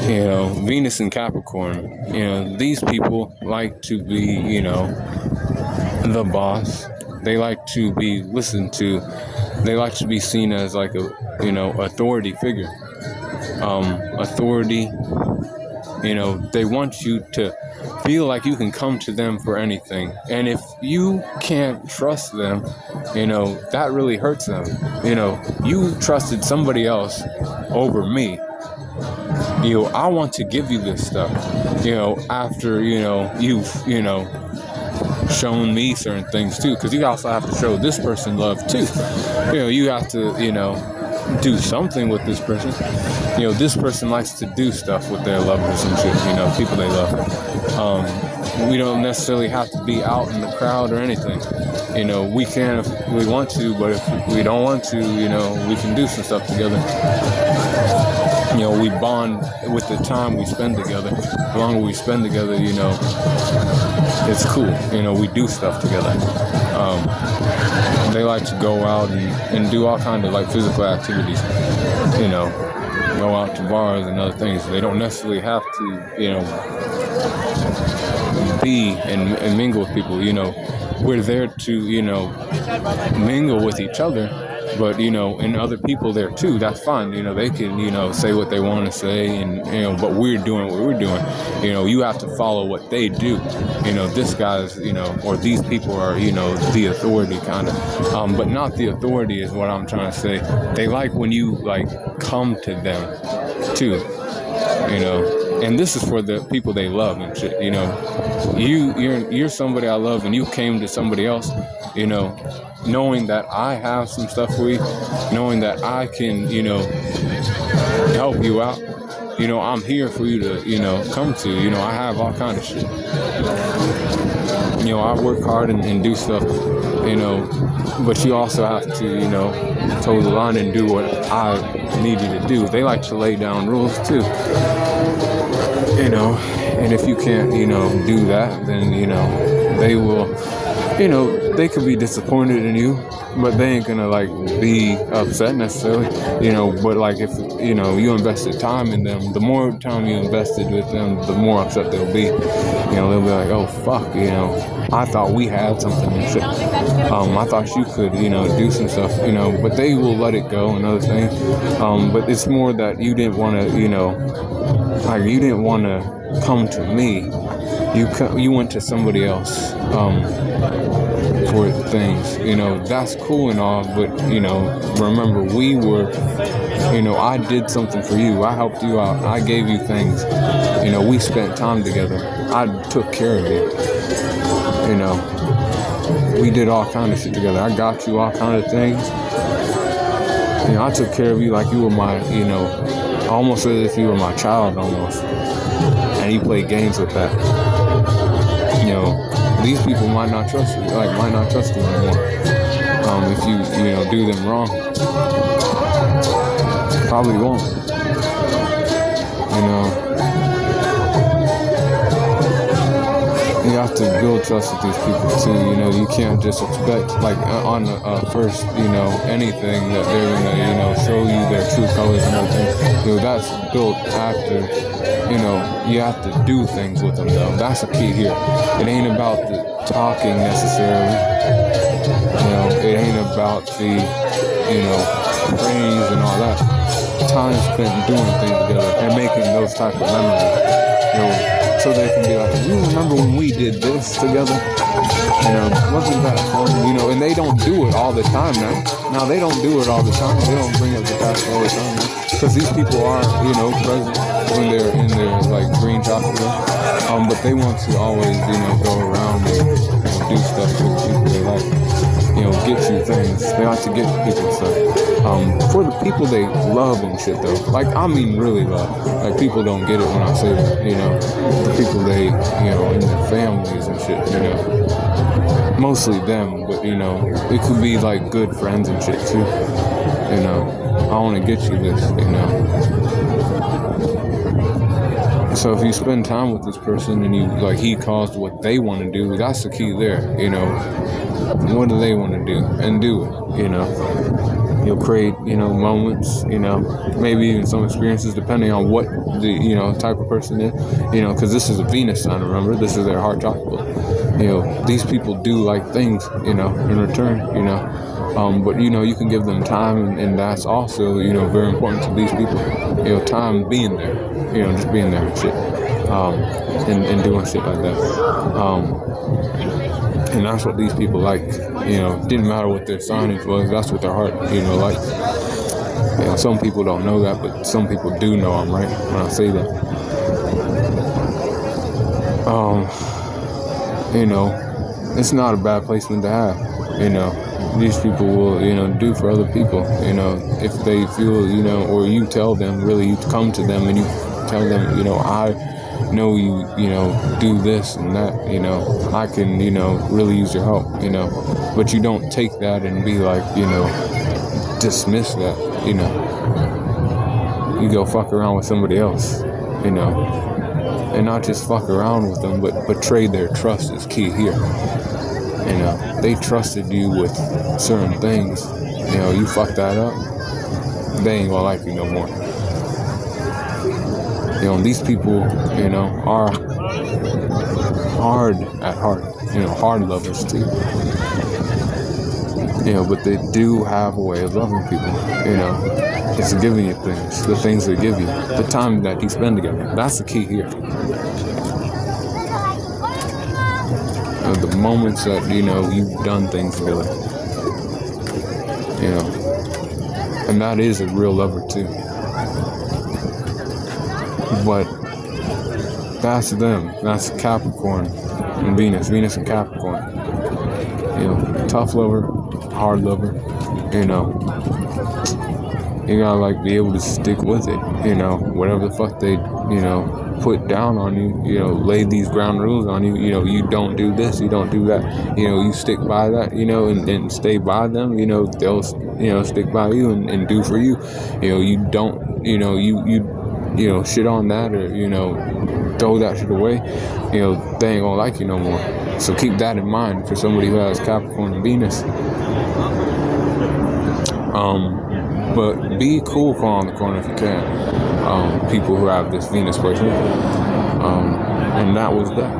Venus and Capricorn, these people like to be, the boss. They like to be listened to. They like to be seen as like a, authority figure. Authority, they want you to feel like you can come to them for anything. And if you can't trust them, that really hurts them. You trusted somebody else over me. I want to give you this stuff, after, you've, shown me certain things too, because you also have to show this person love too. You have to, do something with this person. This person likes to do stuff with their lovers and shit, people they love. We don't necessarily have to be out in the crowd or anything. We can if we want to, but if we don't want to, we can do some stuff together. We bond with the time we spend together. The longer we spend together, it's cool. We do stuff together. They like to go out and do all kinds of like physical activities. Go out to bars and other things. They don't necessarily have to, be and mingle with people. We're there to, mingle with each other. But, and other people there too, that's fine. They can, say what they want to say and, but we're doing what we're doing. You have to follow what they do. This guy's, or these people are, the authority kind of, but not the authority is what I'm trying to say. They like when you like come to them too, and this is for the people they love and shit. You're somebody I love and you came to somebody else, knowing that I have some stuff for you, knowing that I can, help you out. I'm here for you to, come to. I have all kind of shit. I work hard and do stuff, but you also have to, toe the line and do what I need you to do. They like to lay down rules too, and if you can't, do that, then, they will, they could be disappointed in you, but they ain't gonna like be upset necessarily, but like if, you invested time in them, the more time you invested with them, the more upset they'll be. They'll be like, oh fuck, I thought we had something and shit. I thought you could, do some stuff, but they will let it go and other things. But it's more that you didn't want to, you didn't want to come to me. You went to somebody else for things. That's cool and all, but remember we were, I did something for you. I helped you out. I gave you things. We spent time together. I took care of you. We did all kind of shit together. I got you all kind of things. I took care of you like you were my, almost as if you were my child almost. And you played games with that. These people might not trust you, anymore. If you, do them wrong. Probably won't. You have to build trust with these people too. You can't just expect like on first, anything that they're gonna, show you their true colors and everything. That's built after. You have to do things with them though. That's the key here. It ain't about the talking necessarily. It ain't about the, praise and all that. Time spent doing things together and making those type of memories. So they can be like, you remember when we did this together? Wasn't that fun? And they don't do it all the time now. Now they don't do it all the time. They don't bring up the past all the time now. Because these people are, present when they're in their like green chocolate. But they want to always, go around and do stuff for the people they like. Get you things. They like to get people stuff. For the people they love and shit though. Like, I mean really love. Like, people don't get it when I say that, the people they, in their families and shit, Mostly them, but, it could be like good friends and shit too. I want to get you this, So if you spend time with this person and you, like, he caused what they want to do, that's the key there, What do they want to do? And do it, You'll create, moments, maybe even some experiences depending on what the, type of person is, because this is a Venus sign, remember, this is their heart chakra. These people do like things, in return, but, you can give them time, and that's also, very important to these people, time being there, just being there and shit, and doing shit like that. And that's what these people like, didn't matter what their signage was, that's what their heart, like. Some people don't know that, but some people do know I'm right when I say that. It's not a bad placement to have, these people will, do for other people, if they feel, or you tell them, really, you come to them and you tell them, I know you, do this and that, I can, really use your help, but you don't take that and be like, dismiss that, you go fuck around with somebody else, and not just fuck around with them, but betray their trust is key here. They trusted you with certain things, you fuck that up, they ain't gonna like you no more. These people, are hard at heart, hard lovers too. But they do have a way of loving people, it's giving you things, the things they give you, the time that you spend together. That's the key here. The moments that, you've done things together, and that is a real lover too. But that's them. That's Capricorn and Venus and Capricorn. Tough lover, hard lover, you gotta like be able to stick with it, whatever the fuck they, put down on you, lay these ground rules on you, you don't do this, you don't do that, you stick by that, and stay by them, they'll, stick by you and do for you, you don't, you shit on that or, throw that shit away, they ain't gonna like you no more. So keep that in mind for somebody who has Capricorn and Venus. But be cool on the corner if you can. People who have this Venus placement. And that was that.